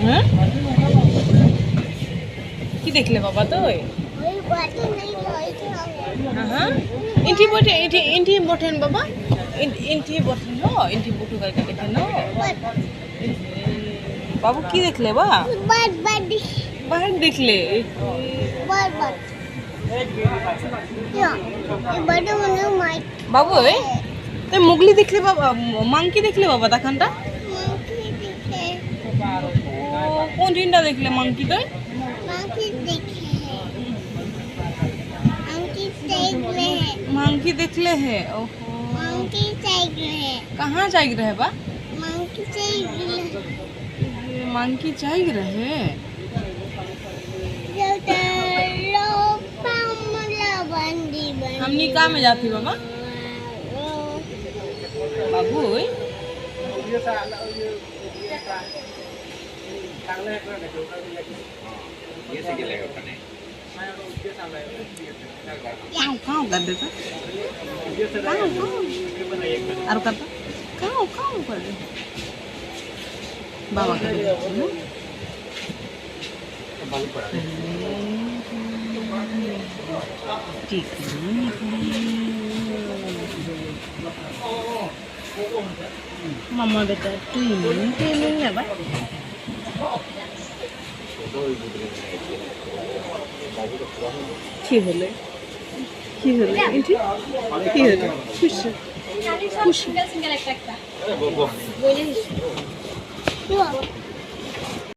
হ্যাঁ কি দেখলে বাবা তো হ্যাঁ inti boten baba inti boten no inti butu kar ka dekhe no babu ki dekhle ba bird dekhle babu te mugli dekhle baba monkey dekhle baba takanta কোন দিনটা দেখলে monkey তো मंकी देख ले है ओहो मंकी जाग रहे कहाँ जाग रहे बा मंकी जाग रहे हमनी कहाँ में जाती बाबा बाबू kau कर देता और करता kau कर दे बाबा कर दे ठीक मामा बेटा ट्रेनिंग है बा কি হলো কি হলো এটি কি হলো খুশি খুশি সিঙ্গেল একটা বলে